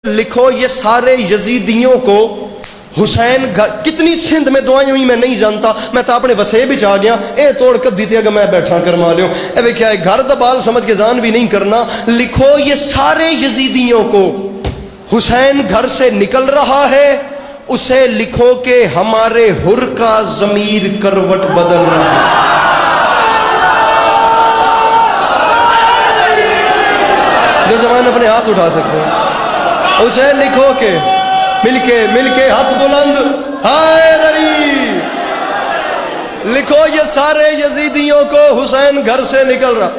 لکھو یہ سارے یزیدیوں کو حسین کتنی سندھ میں دعائیں ہوئی میں نہیں جانتا، میں تو اپنے وسے بھی چاہ گیا اے توڑ کر دیتے اگر میں بیٹھا کرما لیوں اے کیا ہے گھر دبال سمجھ کے زان بھی نہیں کرنا۔ لکھو یہ سارے یزیدیوں کو حسین گھر سے نکل رہا ہے، اسے لکھو کہ ہمارے حر کا ضمیر کروٹ بدل رہا ہے۔ جو زمان اپنے ہاتھ اٹھا سکتے ہیں اسے لکھو کہ مل کے ہاتھ بلند ہائے دری، لکھو یہ سارے یزیدیوں کو حسین گھر سے نکل رہا۔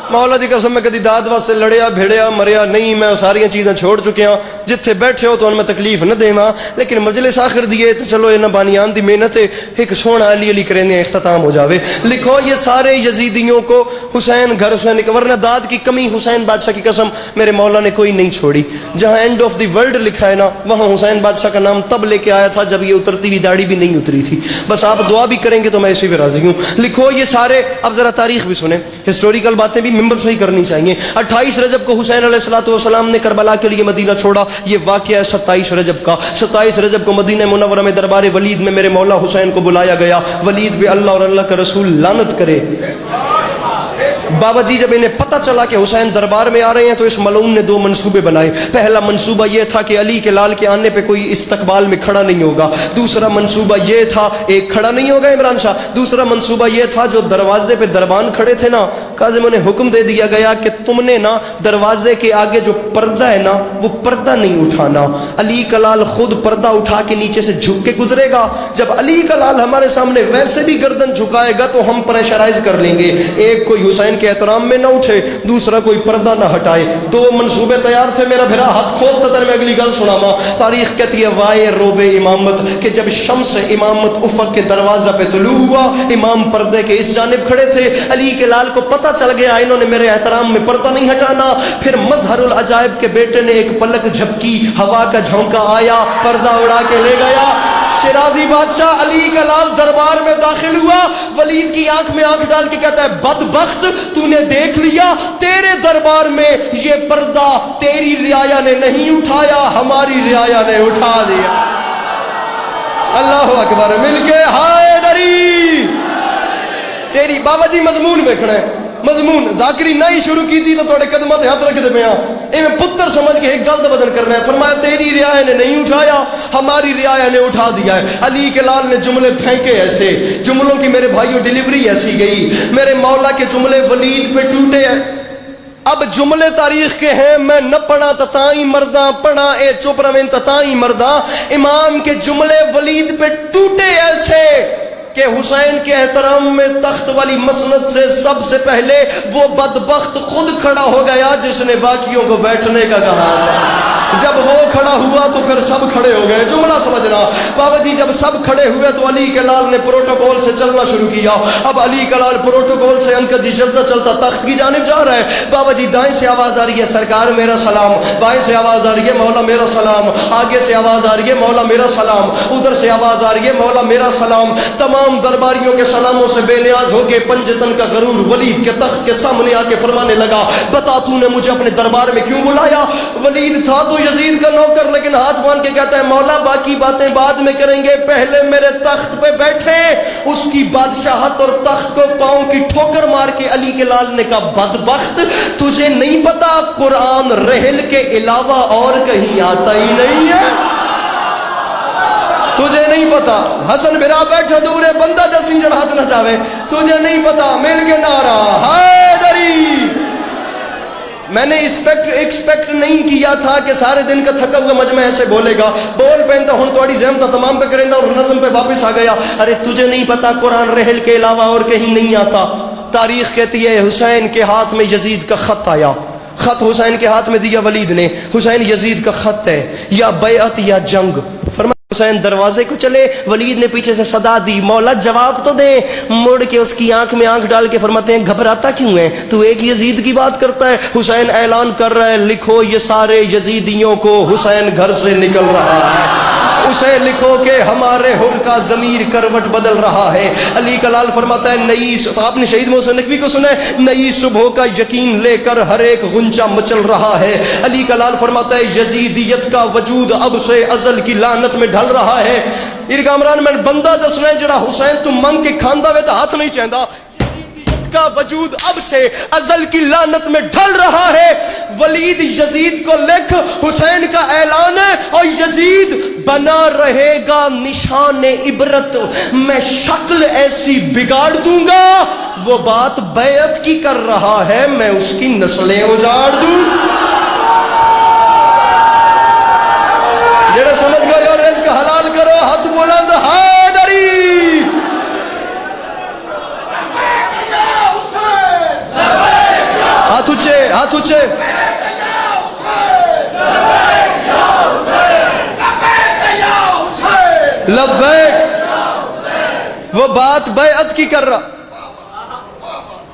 مولا دی قسم میں کدی داد واسطے لڑیا بھیڑیا مریا نہیں، میں ساری چیزیں چھوڑ چکے ہوں، جتھے بیٹھے ہو تو ان میں تکلیف نہ دے ماں، لیکن مجلس آخر دیئے تو چلو یہ بانیان دی محنت ایک سونا علی کریں دیں اختتام ہو جاوے۔ لکھو یہ سارے یزیدیوں کو حسین گھر سے نکل، ورنہ داد کی کمی حسین بادشاہ کی قسم میرے مولا نے کوئی نہیں چھوڑی۔ جہاں اینڈ آف دی ورلڈ لکھا ہے نا وہاں حسین بادشاہ کا نام تب لے کے آیا تھا جب یہ اترتی ہوئی داڑھی بھی نہیں اتری تھی۔ بس آپ دعا بھی کریں گے تو میں اسی بھی راضی ہوں۔ لکھو یہ سارے، اب ذرا تاریخ بھی سنیں، ہسٹوریکل باتیں بھی ممبر سے ہی کرنی چاہیے۔ 28 رجب کو حسین علیہ السلام نے کربلا کے لیے مدینہ چھوڑا، یہ واقعہ ہے 27 رجب کا۔ 27 رجب کو مدینہ منورہ میں دربار ولید میں میرے مولا حسین کو بلایا گیا۔ ولید پہ اللہ اور اللہ کا رسول لعنت کرے۔ بابا جی جب انہیں پتہ چلا کہ حسین دربار میں آ رہے ہیں تو اس ملعون نے دو منصوبے بنائے۔ پہلا منصوبہ یہ تھا کہ علی کے لال کے آنے پہ کوئی استقبال میں کھڑا نہیں ہوگا۔ دوسرا منصوبہ یہ تھا، ایک کھڑا نہیں ہوگا عمران شاہ، دوسرا منصوبہ یہ تھا جو دروازے پہ دربان کھڑے تھے نا، کاظم انہیں حکم دے دیا گیا کہ تم نے نا دروازے کے آگے جو پردہ ہے نا وہ پردہ نہیں اٹھانا۔ علی کا لال خود پردہ اٹھا کے نیچے سے جھک کے گزرے گا، جب علی کا لال ہمارے سامنے ویسے بھی گردن جھکائے گا تو ہم پریشرائز کر لیں گے، ایک کوئی حسین کے احترام میں نہ اٹھے، دوسرا کوئی پردہ نہ ہٹائے۔ دو منصوبے تیار تھے میرا بھرا، ہاتھ کھولتا تر میں اگلی گل سناما۔ تاریخ کہتی ہے وائے روب امامت کہ جب شمس امامت افق کے دروازہ پہ طلوع ہوا، امام پردے کے اس جانب کھڑے تھے، علی کے لال کو پتہ چل گیا انہوں نے میرے احترام میں پردہ نہیں ہٹانا۔ پھر مظہر العجائب کے بیٹے نے ایک پلک جھپکی، ہوا کا جھونکا آیا، پردہ اڑا کے لے گیا۔ شیرازی بادشاہ علی کا لال دربار میں داخل ہوا، ولید کی آنکھ میں آنکھ ڈال کے کہتا ہے بدبخت تو نے دیکھ لیا تیرے دربار میں یہ پردہ تیری رعایا نے نہیں اٹھایا، ہماری رعایا نے اٹھا دیا۔ اللہ اکبر، مل کے ہائے دری تیری۔ بابا جی مضمون ویکھنا ہے، مضمون ذاکری نہ ہی شروع کی تھی تو تھوڑے قدمات ہاتھ رکھ دے پیا ایویں پتر سمجھ کے ایک گل دا بدل کرنا ہے۔ فرمایا تیری رعایا نے نہیں اٹھایا، ہماری رعایا نے اٹھا دیا ہے۔ علی کے لال نے جملے پھینکے ایسے، جملوں کی میرے بھائیوں ڈیلیوری ایسی گئی، میرے مولا کے جملے ولید پہ ٹوٹے ہیں۔ اب جملے تاریخ کے ہیں، میں نہ پڑھا تتائی مرداں، پڑھا اے چپ رویں تتائی مرداں۔ امام کے جملے ولید پہ ٹوٹے ایسے کہ حسین کے احترام میں تخت والی مسند سے سب سے پہلے وہ بدبخت خود کھڑا ہو گیا جس نے باقیوں کو بیٹھنے کا کہا تھا۔ جب وہ کھڑا ہوا تو پھر سب کھڑے ہو گئے، جملہ سمجھنا بابا جی۔ جب سب کھڑے ہوئے تو علی کے لال نے پروٹوکول سے چلنا شروع کیا۔ اب علی کا لال پروٹوکول سے انکل جی چلتا چلتا تخت کی جانب جا رہا ہے۔ بابا جی دائیں سے آواز آ رہی ہے سرکار میرا سلام، بائیں سے آواز آ رہی ہے مولا میرا سلام، آگے سے آواز آ رہی ہے مولا میرا سلام، ادھر سے آواز آ رہی ہے مولا میرا سلام۔ تمام درباریوں کے سلاموں سے بے نیاز ہو کے پنجتن کا غرور ولید کے تخت کے سامنے آ کے فرمانے لگا بتا تو نے مجھے اپنے دربار میں کیوں بلایا؟ ولید تھا تو یزید کا نوکر، لیکن ہاتھ باندھ کے کہتا ہے مولا باقی باتیں بعد میں کریں گے، پہلے میرے تخت پہ بیٹھے۔ اس کی بادشاہت اور تخت کو پاؤں کی ٹھوکر مار کے علی کے لال نے کہا بدبخت تجھے نہیں پتا قرآن رحل کے علاوہ اور کہیں آتا ہی نہیں ہے؟ تجھے نہیں پتا؟ حسن بھرا بیٹھا دور ہے بندہ جا سنجڑ ہاتھ نہ چاہے، تجھے نہیں پتا؟ مل کے نعرہ حیدری۔ میں نے ایکسپیکٹ نہیں کیا تھا کہ سارے دن کا تھکا ہوا مجمع ایسے بولے گا، بول پہنتا ہوں توڑی زحمت تمام پہ کریں گا اور نظم پہ واپس آ گیا۔ ارے تجھے نہیں پتا قرآن رحل کے علاوہ اور کہیں نہیں آتا؟ تاریخ کہتی ہے حسین کے ہاتھ میں یزید کا خط آیا، خط حسین کے ہاتھ میں دیا ولید نے، حسین یزید کا خط ہے، یا بیعت یا جنگ۔ فرمایا حسین دروازے کو چلے، ولید نے پیچھے سے صدا دی مولا جواب تو دے۔ مڑ کے اس کی آنکھ میں آنکھ ڈال کے فرماتے ہیں گھبراتا کیوں ہے تو ایک یزید کی بات کرتا ہے؟ حسین اعلان کر رہا ہے لکھو یہ سارے یزیدیوں کو حسین گھر سے نکل رہا ہے۔ اسے لکھو کہ ہمارے حر کا ضمیر کروٹ بدل رہا ہے. علی کا لال فرماتا ہے نئی، آپ نے شہید محسن نقوی کو سنا ہے، نئی صبح کا یقین لے کر ہر ایک غنچہ مچل رہا ہے. علی کا لال فرماتا ہے یزیدیت کا وجود اب سے ازل کی لعنت میں ڈھل رہا ہے. کامران میں بندہ دس رہے جڑا حسین تو منگ کے کھاندا وے تو ہاتھ نہیں چاہندا، کا وجود اب سے ازل کی لعنت میں ڈھل رہا ہے. ولید یزید کو لکھ حسین کا اعلان ہے اور یزید بنا رہے گا نشان عبرت، میں شکل ایسی بگاڑ دوں گا، وہ بات بیعت کی کر رہا ہے میں اس کی نسلیں اجاڑ دوں. جڑے سمجھ گئے اور رزق حلال کرو ہاتھ بلند حیدری. ہاتھ اونچے، ہاتھ اونچے. لبیک، وہ بات بیعت کی کر رہا.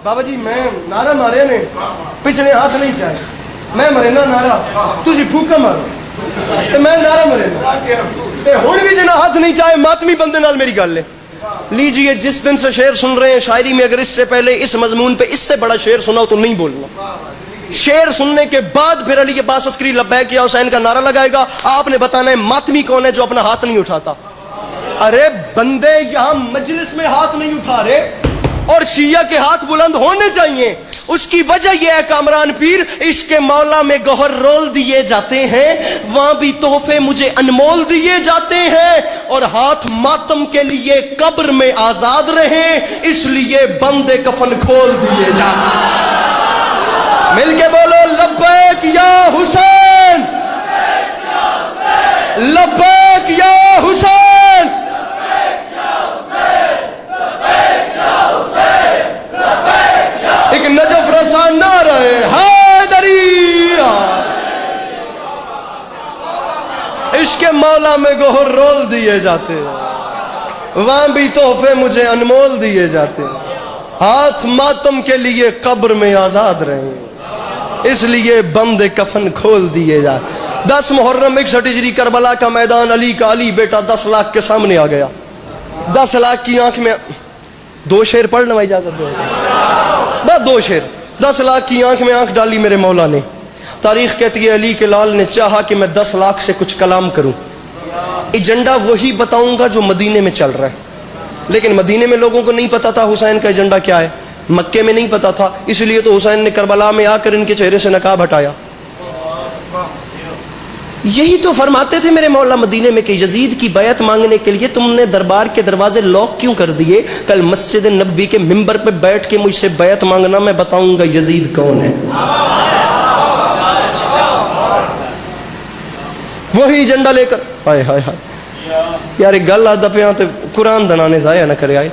بابا جی میں نعرہ مارے نے پچھلے ہاتھ نہیں چاہے، میں مرے نا نعرہ تجھے پھوکا مارو میں نعرہ مرے نا ہوں بھی جنا ہاتھ نہیں چاہے. ماتمی بندے نال میری گل ہے. لیجئے جس دن سے شعر سن رہے ہیں شاعری میں، اگر اس سے پہلے اس مضمون پہ اس سے بڑا شعر سنا ہو تو نہیں بولنا. شعر سننے کے بعد پھر علی کے پاس عسکری لبیک یا حسین کا نعرہ لگائے گا. آپ نے بتانا ہے ماتمی کون ہے جو اپنا ہاتھ نہیں اٹھاتا. ارے بندے یہاں مجلس میں ہاتھ نہیں اٹھا رہے اور شیعہ کے ہاتھ بلند ہونے چاہیے. اس کی وجہ یہ ہے کامران پیر، عشق مولا میں گوہر رول دیے جاتے ہیں، وہاں بھی تحفے مجھے انمول دیے جاتے ہیں، اور ہاتھ ماتم کے لیے قبر میں آزاد رہیں، اس لیے بندے کفن کھول دیے جاتے ہیں. مل کے بولو لبیک یا حسین، لبیک یا حسین. ایک نجف رسا نعرہ حیدری، عشق مولا میں گوہر رول دیے جاتے ہیں، وہاں بھی تحفے مجھے انمول دیے جاتے ہیں، ہاتھ ماتم کے لیے قبر میں آزاد رہیں، اس لیے بند کفن کھول دیے جاتے. 10 محرم 61 ہجری کربلا کا میدان، علی کا علی بیٹا 10 لاکھ کے سامنے آ گیا. 10 لاکھ کی آنکھ میں 2 شعر پڑھنا اجازت دو، بس 2 شعر. 10 لاکھ کی آنکھ میں آنکھ ڈالی میرے مولا نے. تاریخ کہتی ہے علی کے لال نے چاہا کہ میں 10 لاکھ سے کچھ کلام کروں، ایجنڈا وہی بتاؤں گا جو مدینے میں چل رہا ہے. لیکن مدینے میں لوگوں کو نہیں پتا تھا حسین کا ایجنڈا کیا ہے، مکے میں نہیں پتا تھا، اس لیے تو حسین نے کربلا میں آ کر ان کے چہرے سے نقاب ہٹایا. یہی تو فرماتے تھے میرے مولا مدینے میں کہ یزید کی بیعت مانگنے کے لیے تم نے دربار کے دروازے لاک کیوں کر دیے؟ کل مسجد نبوی کے ممبر پہ بیٹھ کے مجھ سے بیعت مانگنا، میں بتاؤں گا یزید کون ہے. وہی ایجنڈا لے کر ہائے ہائے ہائے یار ایک گل آدھا پہ آتے قرآن دنانے ضائع نہ کرے. آئے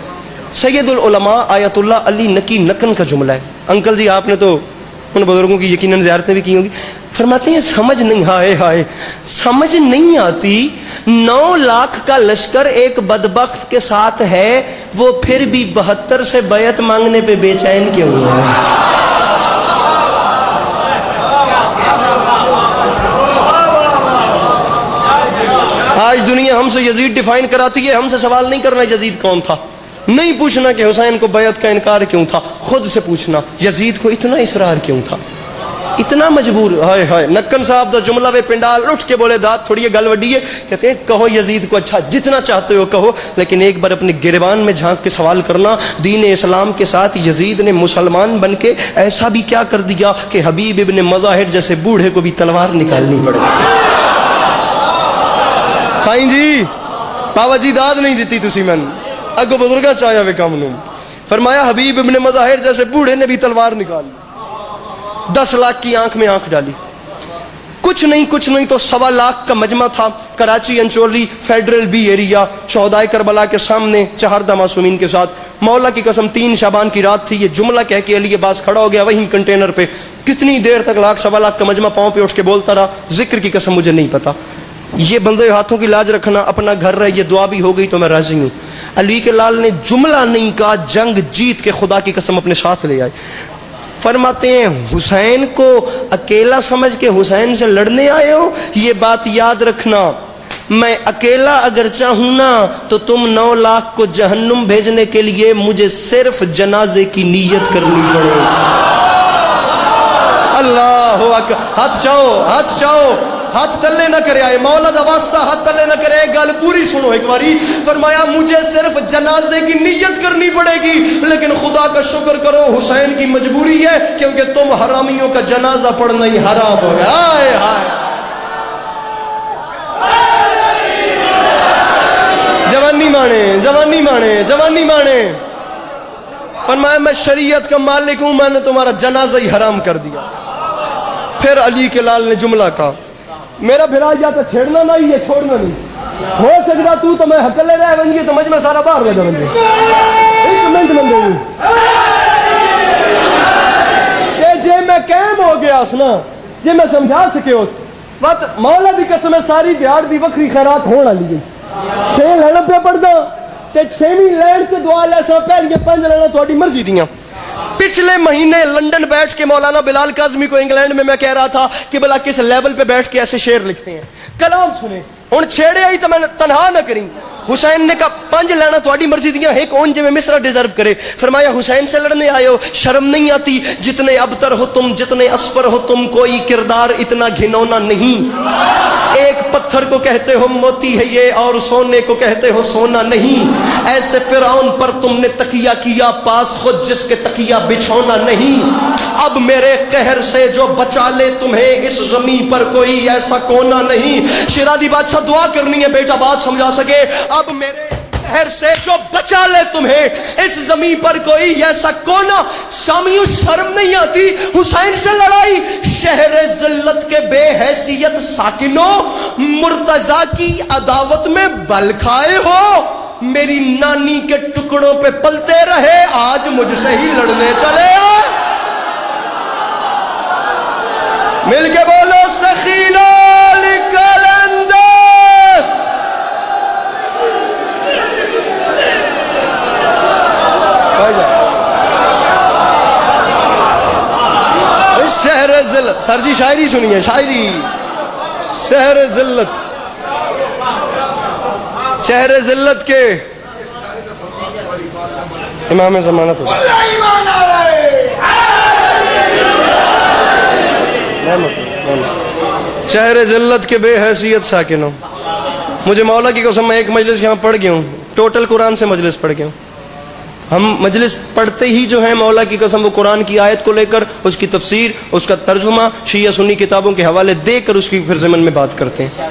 سید العلماء آیت اللہ علی نکی نکن کا جملہ ہے. انکل جی آپ نے تو ان بزرگوں کی یقیناً زیارتیں بھی کی ہوں گی. فرماتے ہیں سمجھ نہیں، ہائے ہائے سمجھ نہیں آتی 9 لاکھ کا لشکر ایک بدبخت کے ساتھ ہے، وہ پھر بھی 72 سے بیعت مانگنے پہ بے چین کیوں ہوا ہے؟ آج دنیا ہم سے یزید ڈیفائن کراتی ہے، ہم سے سوال نہیں کرنا یزید کون تھا، نہیں پوچھنا کہ حسین کو بیعت کا انکار کیوں تھا، خود سے پوچھنا یزید کو اتنا اصرار کیوں تھا، اتنا مجبور. ہائے ہائے نکن صاحب دا جملہ وے پنڈال اٹھ کے بولے داد تھوڑی یہ گل وڈی ہے. کہتے ہیں کہو یزید کو اچھا جتنا چاہتے ہو کہو، لیکن ایک بار اپنے گریبان میں جھانک کے سوال کرنا، دین اسلام کے ساتھ یزید نے مسلمان بن کے ایسا بھی کیا کر دیا کہ حبیب ابن مظاہر جیسے بوڑھے کو بھی تلوار نکالنی پڑے. سائیں جی بابا جی داد نہیں دیتی تسی من اگو بزرگاں چاہیا وے کام نو. فرمایا حبیب ابن مظاہر جیسے بوڑھے نے بھی تلوار نکالی. 10 لاکھ کی آنکھ میں آنکھ ڈالی. کچھ نہیں تو 1.25 لاکھ کا مجمع تھا. Karachi Ancholi federal B area شہدائے کربلا کے سامنے چہاردہ معصومین کے ساتھ. مولا کی قسم 3 شعبان کی رات تھی. یہ جملہ کہہ کے علی عباس کھڑا ہو گیا وہیں کنٹینر پہ. کتنی دیر تک 1.25 لاکھ کا مجمع پاؤں پہ اٹھ کے بولتا رہا. ذکر کی قسم مجھے نہیں پتا. یہ بندے ہاتھوں کی لاج رکھنا، اپنا گھر رہے، یہ دعا بھی ہو گئی تو میں راضی ہوں. علی کے لال نے جملہ نہیں کہا، جنگ جیت کے خدا کی قسم اپنے ساتھ لے آئے. فرماتے ہیں حسین کو اکیلا سمجھ کے حسین سے لڑنے آئے ہو، یہ بات یاد رکھنا میں اکیلا اگر چاہوں نا تو تم 9 لاکھ کو جہنم بھیجنے کے لیے مجھے صرف جنازے کی نیت کرنی پڑے. اللہ اکبر. ہاتھ چاہو، ہاتھ چاہو، ہاتھ تلے نہ کرے آئے. مولا دا واسطہ ہاتھ تلے نہ کرے. گل پوری سنو ایک باری. فرمایا مجھے صرف جنازے کی نیت کرنی پڑے گی، لیکن خدا کا شکر کرو حسین کی مجبوری ہے کیونکہ تم حرامیوں کا جنازہ پڑھنا ہی حرام ہو گیا. ہائے ہائے. جوانی مانے، جوانی مانے، جوانی مانے. فرمایا میں شریعت کا مالک ہوں، میں نے تمہارا جنازہ ہی حرام کر دیا. پھر علی کے لال نے جملہ کہا میرا بھرا یا تو چھیڑنا نہ ہی ہے چھوڑنا نہیں. ہو سکتا تو میں حقلے رہ بنگی تو مجھ میں سارا باہر رہ بنگی. ایک منٹ بندے کہ جے میں قائم ہو گیا اس نا، جے میں سمجھا سکے اس وقت مولا دی قسم ساری دیار دی وکری خیرات ہونا لی گئی. 6 لینا پہ پڑھدا تے 6ویں لین تے دعا لے سو پہلے 5 لینا تھوڑی مرضی دیاں. پچھلے مہینے لندن بیٹھ کے مولانا بلال کاظمی کو انگلینڈ میں کہہ رہا تھا کہ بلا کس لیول پہ بیٹھ کے ایسے شعر لکھتے ہیں. کلام سنے ہن چھیڑے آئی تو میں تنہا نہ کریں. حسین نے کہا 5 لینا تھوڑی مرضی دیاں ایک اون جے میں مصرع ڈیزرو کرے. فرمایا حسین سے لڑنے آئے ہو شرم نہیں آتی؟ جتنے ابتر ہو تم، جتنے اسفر ہو تم، کوئی کردار اتنا گھنونا نہیں. ایک پتھر کو کہتے ہو موتی ہے یہ اور سونے کو کہتے ہو سونا نہیں. ایسے فرعون پر تم نے تکیہ کیا، پاس خود جس کے تکیہ بچھونا نہیں. اب میرے قہر سے جو بچا لے تمہیں اس زمین پر کوئی ایسا کونا نہیں. شیرازی بادشاہ دعا کرنی ہے بیٹا بات سمجھا سکے. اب میرے قہر سے جو بچا لے تمہیں اس زمین پر کوئی ایسا کونا. شامیوں شرم نہیں آتی حسین سے لڑائی؟ شہر ذلت کے بے حیثیت ساکنوں، مرتضیٰ کی عداوت میں بل کھائے ہو. میری نانی کے ٹکڑوں پہ پلتے رہے، آج مجھ سے ہی لڑنے چلے آئے. مل کے بولو سخینہ لکلندر. شہر ذلت. سر جی شاعری سنیے، شاعری. شہر ذلت، شہر ذلت کے امام ضمانت ہو. شہر ذلت کے بے حیثیت ساکنوں. مجھے مولا کی قسم میں ایک مجلس یہاں پڑھ گیا ہوں، ٹوٹل قرآن سے مجلس پڑھ گیا ہوں. ہم مجلس پڑھتے ہی جو ہیں مولا کی قسم وہ قرآن کی آیت کو لے کر اس کی تفسیر، اس کا ترجمہ، شیعہ سنی کتابوں کے حوالے دے کر اس کی پھر ضمن میں بات کرتے ہیں.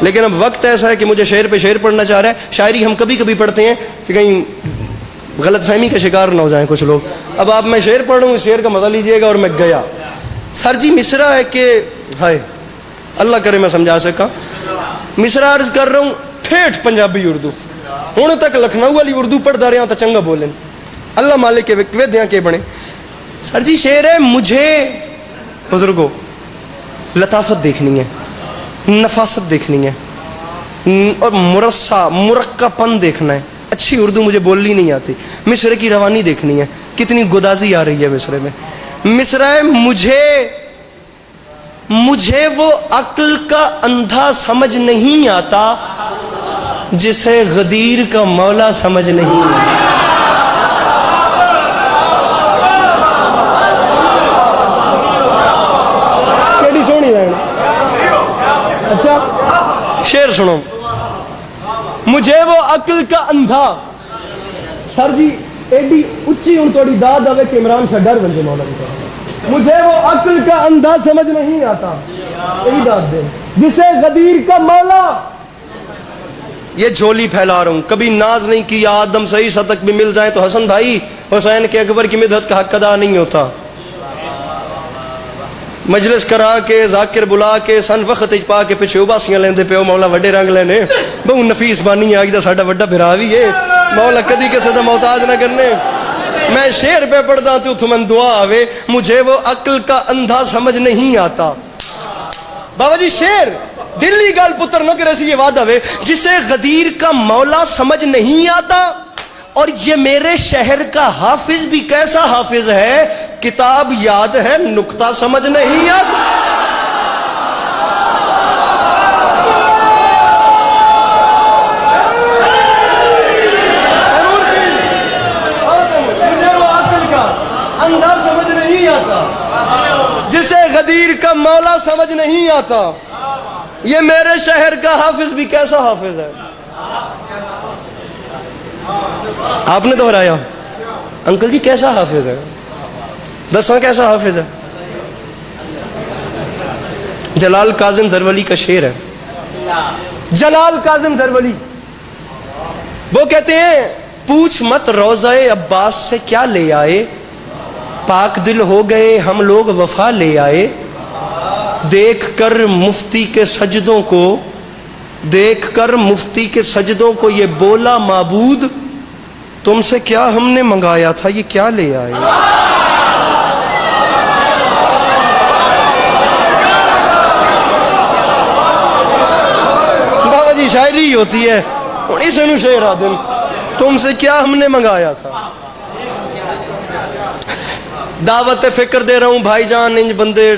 لیکن اب وقت ایسا ہے کہ مجھے شعر پہ شعر پڑھنا چاہ رہا ہے. شاعری ہم کبھی کبھی پڑھتے ہیں کہ کہیں غلط فہمی کا شکار نہ ہو جائیں کچھ لوگ. اب آپ میں شعر پڑھوں، شعر کا مزہ لیجئے گا. اور میں گیا سر جی مصرع ہے کہ ہائے اللہ کرے میں سمجھا سکا. مصرع عرض کر رہا ہوں ٹھیٹھ پنجابی اردو. ہوں تک لکھنؤ والی اردو پڑھتا رہا تو چنگا بولیں. اللہ مالک کے ویدیاں کے بنے. سر جی شعر ہے مجھے بزرگوں لطافت دیکھنی ہے، نفاست دیکھنی ہے اور مرصع مرکب پن دیکھنا ہے. اچھی اردو مجھے بولنی نہیں آتی. مصرع کی روانی دیکھنی ہے، کتنی گدازی آ رہی ہے مصرع میں. مصرع ہے مجھے وہ عقل کا اندھا سمجھ نہیں آتا جسے غدیر کا مولا سمجھ نہیں آتا. کیڑی سونی رہنا. اچھا شعر سنو. مجھے وہ عقل کا اندھا. سر جی ایڈی اچھی ہوں تھوڑی داد آوے کہ عمران شاہ ڈر بن جائے مولا کی طرح. مجھے وہ عقل کا اندھا سمجھ نہیں آتا، یہی داد دے جسے غدیر کا مولا. یہ جھولی پھیلا رہا ہوں. کبھی ناز نہیں کیا آدم صحیح صدق بھی مل جائے تو حسن بھائی حسین کے اکبر کی مدحت کا حق ادا نہیں ہوتا. مجلس کرا کے ذاکر بلا کے سن وقت پا کے پیچھے اباسیاں لیندے پیو مولا وڈے رنگ لینے. بہو نفیس بانی آ گئی ساڈا وڈا بھرا بھی ہے مولا کدی کسی دا محتاج نہ کرنے. میں شعر پہ پڑھدا تو اتھوں من دعا آوے مجھے وہ عقل کا اندھا سمجھ نہیں آتا. بابا جی شعر دلی گال پتر نہ کرے سی یہ وعدہ وے جسے غدیر کا مولا سمجھ نہیں آتا. اور یہ میرے شہر کا حافظ بھی کیسا حافظ ہے، کتاب یاد ہے نکتہ سمجھ نہیں آتا. مولا سمجھ نہیں آتا، یہ میرے شہر کا حافظ بھی کیسا حافظ ہے؟ آپ نے دہرایا انکل جی کیسا حافظ ہے؟ دسواں کیسا حافظ ہے؟ جلال کاظم زرولی کا شعر ہے، جلال کاظم زرولی وہ کہتے ہیں پوچھ مت روضہ عباس سے کیا لے آئے، پاک دل ہو گئے ہم لوگ وفا لے آئے، دیکھ کر مفتی کے سجدوں کو، دیکھ کر مفتی کے سجدوں کو یہ بولا معبود، تم سے کیا ہم نے منگایا تھا یہ کیا لے آئے۔ بابا جی شاعری ہی ہوتی ہے، اسے نو شعر آدم، تم سے کیا ہم نے منگایا تھا۔ دعوت فکر دے رہا ہوں بھائی جان، انج بندے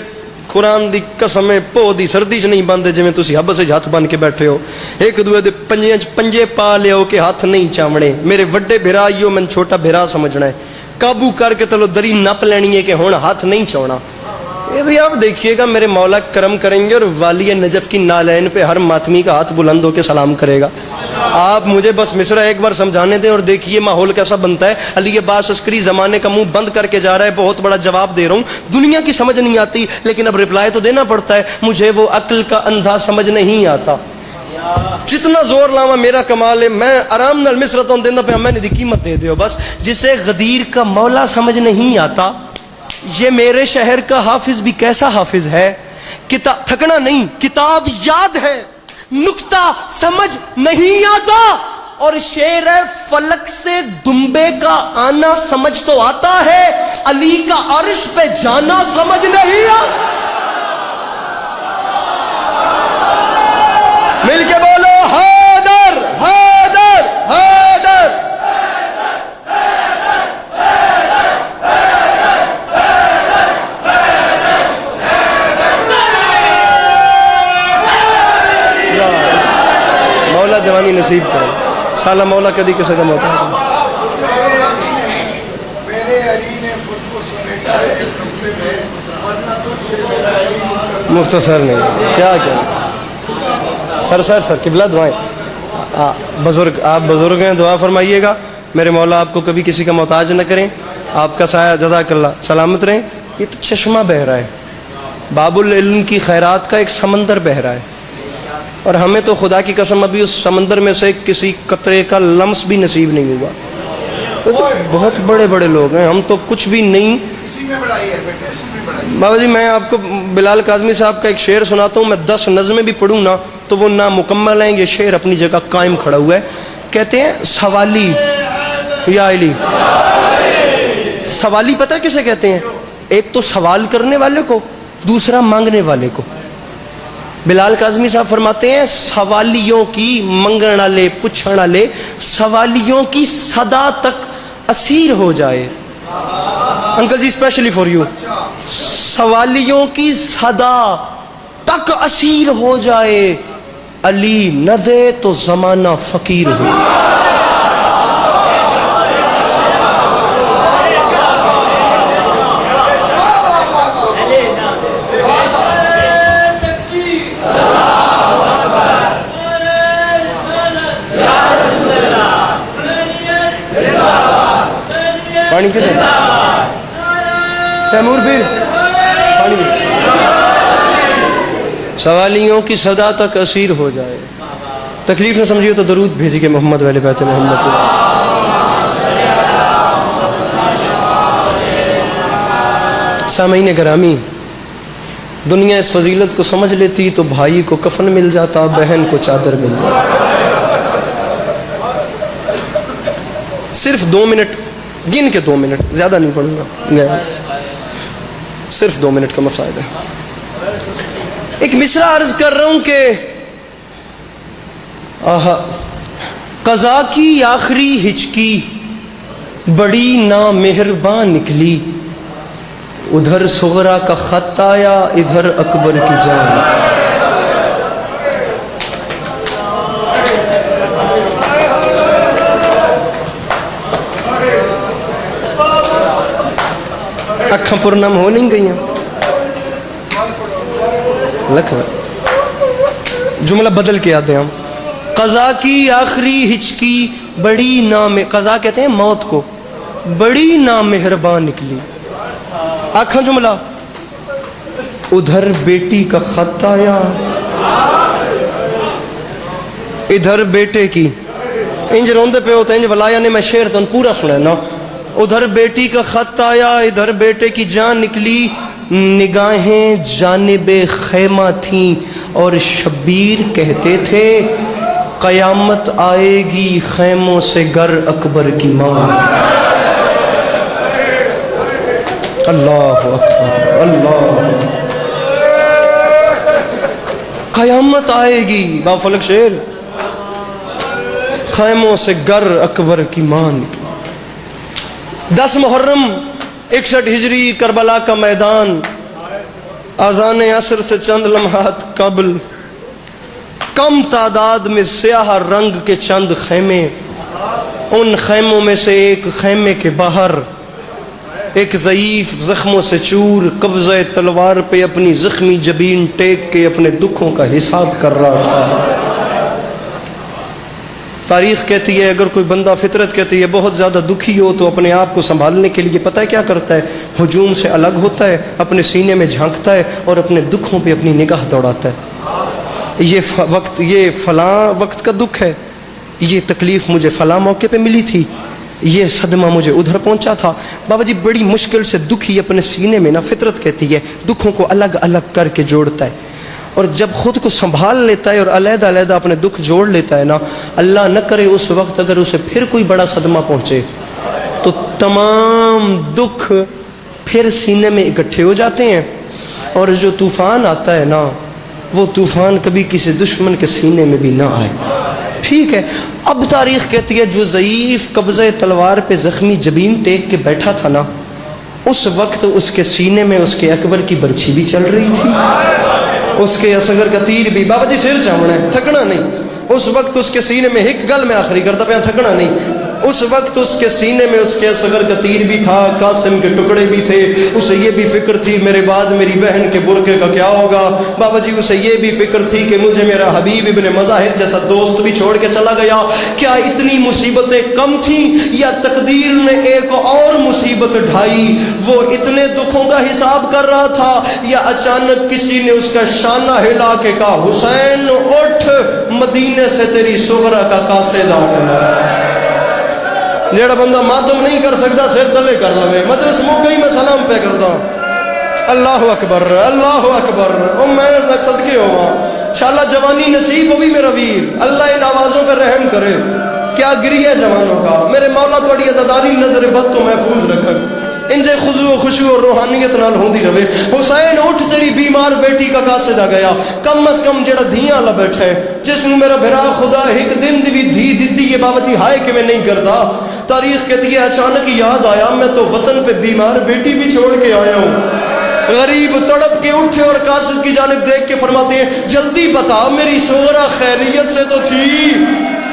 قرآن دی قسم پو دی سردی چ نہیں باندھے جویں تسی حبس وچ ہاتھ بن کے بیٹھے ہو، ایک دوے دے پنجے چ پنجے پا لیو کہ ہاتھ نہیں چاونے، میرے وڈے بھرا ایو من چھوٹا بھرا سمجھنا ہے، قابو کر کے تلو دری نپ لینی ہے کہ ہن ہاتھ نہیں چاونا۔ یہ بھی آپ دیکھیے گا میرے مولا کرم کریں گے اور والی نجف کی نالین پہ ہر ماتمی کا ہاتھ بلند ہو کے سلام کرے گا۔ آپ مجھے بس مصرع ایک بار سمجھانے دیں اور دیکھیے ماحول کیسا بنتا ہے۔ علی عباس عسکری زمانے کا منہ بند کر کے جا رہا ہے، بہت بڑا جواب دے رہا ہوں، دنیا کی سمجھ نہیں آتی لیکن اب رپلائی تو دینا پڑتا ہے، مجھے وہ عقل کا اندھا سمجھ نہیں آتا، جتنا زور لاوا میرا کمال ہے، میں آرام نال مصرع تو دینا پہ میں نے دی قیمت دے دیو بس۔ جسے غدیر کا مولا سمجھ نہیں آتا، یہ میرے شہر کا حافظ بھی کیسا حافظ ہے۔ کتاب تھکنا نہیں، کتاب یاد ہے، نکتہ سمجھ نہیں آتا، اور شعر فلک سے دمبے کا آنا سمجھ تو آتا ہے، علی کا عرش پہ جانا سمجھ نہیں آتا۔ مل کے بولو حیدر حیدر حیدر۔ مولا جوانی نصیب کرے، سالہ مولا کدی کسی کا موقع ہے۔ مختصر نہیں کیا کیا سر قبلہ دعائیں، بزرگ آپ بزرگ ہیں، دعا فرمائیے گا میرے مولا آپ کو کبھی کسی کا محتاج نہ کریں، آپ کا سایہ جزاک اللہ سلامت رہیں۔ یہ تو چشمہ بہ رہا ہے، باب العلم کی خیرات کا ایک سمندر بہ رہا ہے، اور ہمیں تو خدا کی قسم ابھی اس سمندر میں سے کسی قطرے کا لمس بھی نصیب نہیں ہوا۔ تو بہت بڑے بڑے لوگ ہیں، ہم تو کچھ بھی نہیں۔ بابا جی میں آپ کو بلال کاظمی صاحب کا ایک شعر سناتا ہوں، میں 10 نظمیں بھی پڑھوں نا تو وہ نامکمل ہیں، یہ شعر اپنی جگہ قائم کھڑا ہوا ہے۔ کہتے ہیں سوالی یا علی، سوالی پتہ کسے کہتے ہیں؟ ایک تو سوال کرنے والے کو، دوسرا مانگنے والے کو۔ بلال کاظمی صاحب فرماتے ہیں سوالیوں کی، منگن والے پوچھن والے سوالیوں کی صدا تک اسیر ہو جائے۔ Uncle ji specially for you, سوالیوں کی صدا تک اسیر ہو جائے، علی نہ دے تو زمانہ فقیر ہو۔ پانی کدھر تیمور پیر پانی دے۔ سوالیوں کی صدا تک اسیر ہو جائے، تکلیف نہ سمجھیے تو درود بھیجی کہ محمد والے بیت محمد۔ سامعین گرامی، دنیا اس فضیلت کو سمجھ لیتی تو بھائی کو کفن مل جاتا، بہن کو چادر مل جاتا۔ صرف 2 منٹ گن کے، 2 منٹ زیادہ نہیں پڑھوں گا، صرف 2 منٹ کا مفاد ہے۔ ایک مصرع عرض کر رہا ہوں کہ قضا کی آخری ہچکی بڑی نامہربان نکلی، ادھر صغرا کا خط آیا، ادھر اکبر کی جان۔ اکھاں پرنم ہو نہیں گئی ہیں، لکھ جملہ بدل کے آتے ہیں ہم. قضا کی آخری ہچکی بڑی قضا کہتے ہیں موت کو، بڑی نامہربان نکلی. آخا جملہ ادھر بیٹی کا خط آیا، ادھر بیٹے کی انج روندے پہ ہوتے ہیں ولایا نے، میں شعر تو پورا سنا نا. ادھر بیٹی کا خط آیا، ادھر بیٹے کی جان نکلی، نگاہیں جانب خیمہ تھیں اور شبیر کہتے تھے قیامت آئے گی خیموں سے گر اکبر کی ماں. اللہ اکبر، اللہ قیامت آئے گی، با فلک شعر، خیموں سے گر اکبر کی ماں نکلی. 10 محرم 61 ہجری کربلا کا میدان. اذان عصر سے چند لمحات قبل کم تعداد میں سیاہ رنگ کے چند خیمے، ان خیموں میں سے ایک خیمے کے باہر ایک ضعیف زخموں سے چور قبضہ تلوار پہ اپنی زخمی جبین ٹیک کے اپنے دکھوں کا حساب کر رہا تھا. تاریخ کہتی ہے اگر کوئی بندہ، فطرت کہتی ہے بہت زیادہ دکھی ہو تو اپنے آپ کو سنبھالنے کے لیے پتہ ہے کیا کرتا ہے؟ ہجوم سے الگ ہوتا ہے، اپنے سینے میں جھانکتا ہے اور اپنے دکھوں پہ اپنی نگاہ دوڑاتا ہے. یہ فلاں وقت کا دکھ ہے، یہ تکلیف مجھے فلاں موقع پہ ملی تھی، یہ صدمہ مجھے ادھر پہنچا تھا. بابا جی بڑی مشکل سے دکھی اپنے سینے میں نا، فطرت کہتی ہے دکھوں کو الگ الگ کر کے جوڑتا ہے. اور جب خود کو سنبھال لیتا ہے اور علیحدہ علیحدہ اپنے دکھ جوڑ لیتا ہے نا، اللہ نہ کرے اس وقت اگر اسے پھر کوئی بڑا صدمہ پہنچے تو تمام دکھ پھر سینے میں اکٹھے ہو جاتے ہیں، اور جو طوفان آتا ہے نا وہ طوفان کبھی کسی دشمن کے سینے میں بھی نہ آئے. ٹھیک ہے، اب تاریخ کہتی ہے جو ضعیف قبضہ تلوار پہ زخمی جبین ٹیک کے بیٹھا تھا نا، اس وقت اس کے سینے میں اس کے اکبر کی برچھی بھی چل رہی تھی، اس کے اصغر کا تیر بھی. بابا جی سر چاہنا ہے، تھکنا نہیں. اس وقت اس کے سینے میں ایک گل میں آخری کرتا پیا، تھکنا نہیں. اس وقت اس کے سینے میں اس کے اصغر کا تیر بھی تھا، قاسم کے ٹکڑے بھی تھے. اسے یہ بھی فکر تھی میرے بعد میری بہن کے برقعے کا کیا ہوگا. بابا جی اسے یہ بھی فکر تھی کہ مجھے میرا حبیب ابن مظاہر جیسا دوست بھی چھوڑ کے چلا گیا. کیا اتنی مصیبتیں کم تھیں یا تقدیر نے ایک اور مصیبت ڈھائی؟ وہ اتنے دکھوں کا حساب کر رہا تھا یا اچانک کسی نے اس کا شانہ ہلا کے کہا حسین اٹھ، مدینے سے تیری صغرا کا قاصد آ گیا. جیڑا بندہ ماتم نہیں کر سکتا سر تلے کر لوے. مجلس مک گئی، میں سلام پہ کرتا ہوں. اللہ اکبر، اللہ اکبر. او میں صدقے ہوا انشاءاللہ جوانی نصیب ہوگی میرا ویر. اللہ ان آوازوں پہ رحم کرے. کیا گری ہے جوانوں کا. میرے مولا تھوڑی عزاداری نظر بد تو محفوظ رکھن، انجے خضوع و خشوع اور روحانیت نال ہوندی رہے. حسین اٹھ، تیری بیمار بیٹی کا قاصد آ گیا. کم از کم جڑا دھیاں لا بیٹھا ہے، جس نو میرا بھرا خدا ایک دن دی بھی دھی دتی ہے، بابا جی ہائے کہ میں نہیں کردا. تاریخ کہتی ہے اچانک یاد آیا میں تو وطن پہ بیمار بیٹی بھی چھوڑ کے آیا ہوں. غریب تڑپ کے اٹھے اور قاصد کی جانب دیکھ کے فرماتے ہیں جلدی بتا میری صغرا خیریت سے تو تھی؟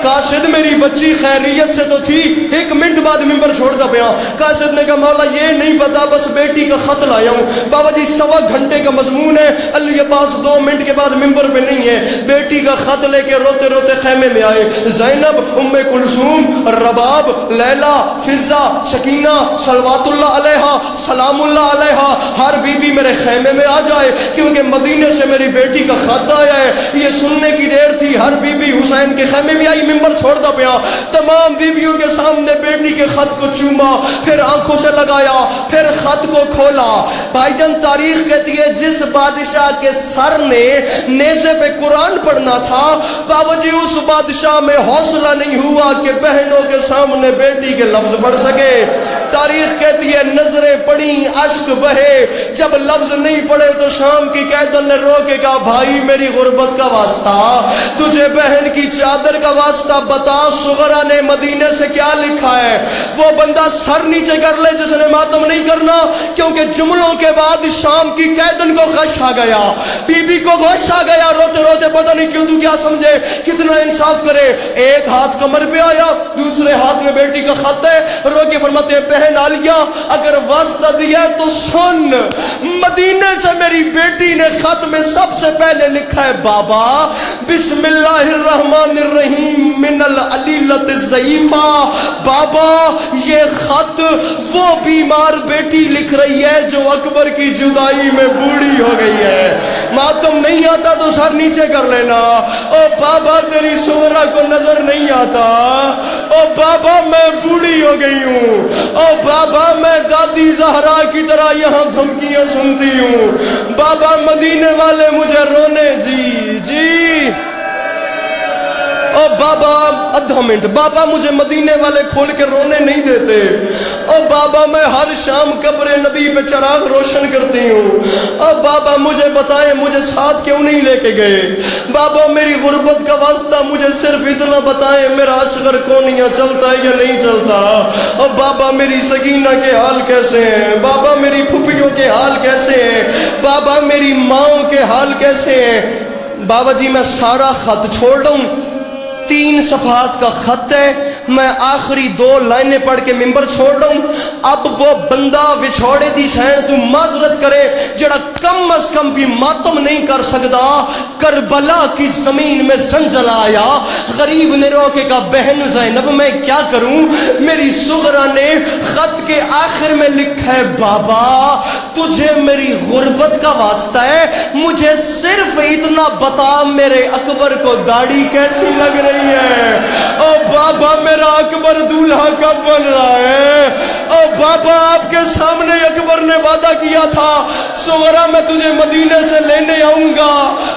قاصد میری بچی خیریت سے تو تھی. 1 منٹ بعد ممبر چھوڑتا پیا. قاصد نے کہا مولا یہ نہیں پتا، بس بیٹی کا خط لایا ہوں. بابا جی 1.25 گھنٹے کا مضمون ہے. علی عباس 2 منٹ کے بعد ممبر پہ نہیں ہے. بیٹی کا خط لے کے روتے روتے خیمے میں آئے. زینب، ام کلثوم، رباب، لیلا، فضہ، سکینہ، صلوات اللہ علیہا، سلام اللہ علیہا، ہر بی بی میرے خیمے میں آ جائے کیونکہ مدینے سے میری بیٹی کا خط آیا ہے. یہ سننے کی دیر تھی. ہر بی بی حسین کے خیمے میں آئی، ممبر چھوڑتا پیا. تمام بیویوں کے سامنے بیٹی کے خط کو چوما، پھر آنکھوں سے لگایا، پھر خط کو کھولا. بھائی جان تاریخ کہتی ہے جس بادشاہ کے سر نے نیزے پہ قرآن پڑھنا تھا، بابا جی اس بادشاہ میں حوصلہ نہیں ہوا کہ بہنوں کے سامنے بیٹی کے لفظ پڑھ سکے. تاریخ کہتی ہے نظریں پڑی، اشک بہے. جب لفظ نہیں پڑے تو شام کی قیدن نے رو کے کہا بھائی میری غربت کا واسطہ، تجھے بہن کی چادر کا واسطہ بتا صغرا نے مدینے سے کیا لکھا ہے. وہ بندہ سر نیچے کر لے جس نے ماتم نہیں کرنا، کیونکہ جملوں کے بعد شام کی قیدن کو غش آ گیا، بی بی کو غش آ گیا. روتے روتے پتہ نہیں کیوں تو کیا سمجھے کتنا انصاف کرے. ایک ہاتھ کمر پہ آیا، دوسرے ہاتھ میں بیٹی کا خط ہے. رو کے فرماتے بہن عالیہ اگر واسطہ دیا ہے تو سن، مدینے سے میری بیٹی نے خط میں سب سے پہلے لکھا ہے بابا بسم اللہ الرحمن الرحیم من العلیلۃ الضعیفہ۔ بابا یہ خط وہ بیمار بیٹی لکھ رہی ہے جو اکبر کی جدائی میں بوڑھی ہو گئی ہے۔ ماتم نہیں آتا تو سر نیچے کر لینا۔ او بابا تیری سغرا کو نظر نہیں آتا، او بابا میں بوڑھی ہو گئی ہوں، او بابا میں دادی زہرا کی طرح یہاں دھمکیاں سنتی ہوں، بابا مدینے والے مجھے رونے جی او بابا آدھا منٹ، بابا مجھے مدینے والے کھول کے رونے نہیں دیتے، او بابا میں ہر شام قبر نبی پہ چراغ روشن کرتی ہوں، او بابا مجھے بتائیں مجھے ساتھ کیوں نہیں لے کے گئے، بابا میری غربت کا واسطہ مجھے صرف اتنا بتائیں میرا اصغر کونیاں چلتا ہے یا نہیں چلتا، او بابا میری سکینہ کے حال کیسے ہیں، بابا میری پھپھیوں کے حال کیسے ہیں، بابا میری ماؤں کے حال کیسے ہیں۔ بابا جی میں سارا خط چھوڑ دوں، 3 صفحات کا خط ہے، میں آخری 2 لائنیں پڑھ کے ممبر چھوڑ رہا ہوں۔ اب وہ بندہ وچھوڑے دی سین تو معذرت کرے جڑا کم از کم بھی ماتم نہیں کر سکتا۔ کربلا کی زمین میں زلزلہ آیا، غریب نے رو کے کہا بہن زینب میں کیا کروں، میری صغرا نے خط کے آخر میں لکھا ہے بابا تجھے میری غربت کا واسطہ ہے، مجھے صرف اتنا بتا میرے اکبر کو داڑھی کیسی لگ رہی ہے، او بابا میرا اکبر دولہا کب بن رہا ہے، او بابا آپ کے سامنے اکبر نے وعدہ کیا تھا صغرا میں تجھے مدینے سے لینے آؤں گا۔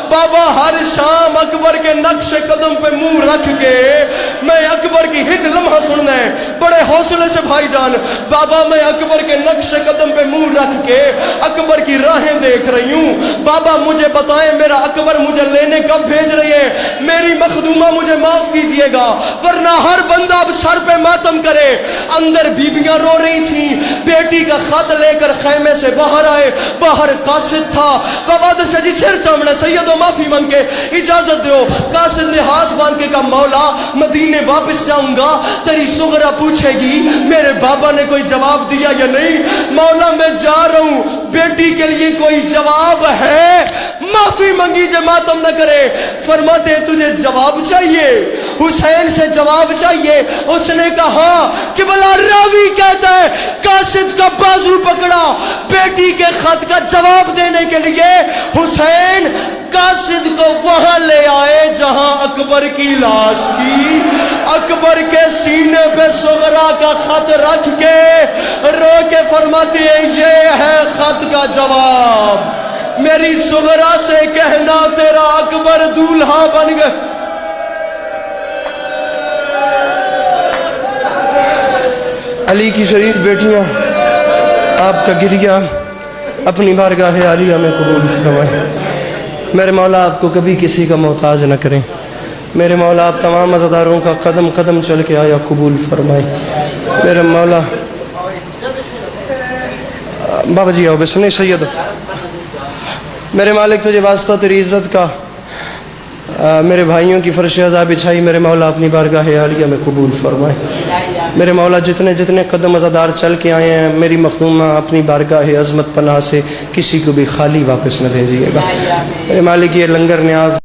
بابا ہر شام اکبر کے نقش قدم پہ منہ رکھ کے میں اکبر کی ایک لمحہ سننا ہے بڑے حوصلے سے بھائی جان، بابا میں اکبر کے نقش قدم پہ منہ رکھ کے اکبر کی راہیں دیکھ رہی ہوں۔ بابا مجھے بتائیں میرا اکبر مجھے لینے کب بھیج رہی ہے، میری مخدومہ مجھے معاف کیجئے گا ورنہ ہر بندہ اب سر پہ ماتم کرے۔ اندر بیبیاں رو رہی تھیں، بیٹی کا خط لے کر خیمے سے باہر آئے، باہر قاصد تھا، بابادر سے جی سر چامڑا سیدو معافی مانگ کے اجازت دیو۔ قاصد نے ہاتھ باندھ کے کہا مولا مدینے واپس جاؤں گا، تیری صغرا پوچھے گی میرے بابا نے کوئی جواب دیا یا نہیں، مولا میں جا رہا ہوں، بیٹی کے لیے کوئی جواب ہے، معافی مانگی جے ماتم نہ کرے۔ فرماتے تجھے جواب چاہیے، حسین سے جواب چاہیے، اس نے کہا کہ بلا راوی کہتا ہے قاصد کا بازو پکڑا بیٹی کے خط کا جواب دینے کے لیے، حسین قاصد کو وہاں لے آئے جہاں اکبر کی لاش تھی، اکبر کے سینے پہ صغرا کا خط رکھ کے رو کے فرماتی ہے یہ ہے خط کا جواب، میری صغرا سے کہنا تیرا اکبر دولہا بن گیا۔ علی کی شریف بیٹیاں آپ کا گریہ اپنی بارگاہ عالیہ میں قبول فرمائیں۔ میرے مولا آپ کو کبھی کسی کا محتاج نہ کریں، میرے مولا آپ تمام عزاداروں کا قدم قدم چل کے آیا قبول فرمائیں۔ میرے مولا بابا جی آؤ بسنے سید، میرے مالک تجھے واسطہ تیری عزت کا میرے بھائیوں کی فرش عزا بچھائی، میرے مولا اپنی بارگاہ عالیہ میں قبول فرمائیں۔ میرے مولا جتنے جتنے قدم عزادار چل کے آئے ہیں میری مخدومہ اپنی بارگاہ عظمت پناہ سے کسی کو بھی خالی واپس نہ بھیجیے گا۔ میرے مالک یہ لنگر نیاز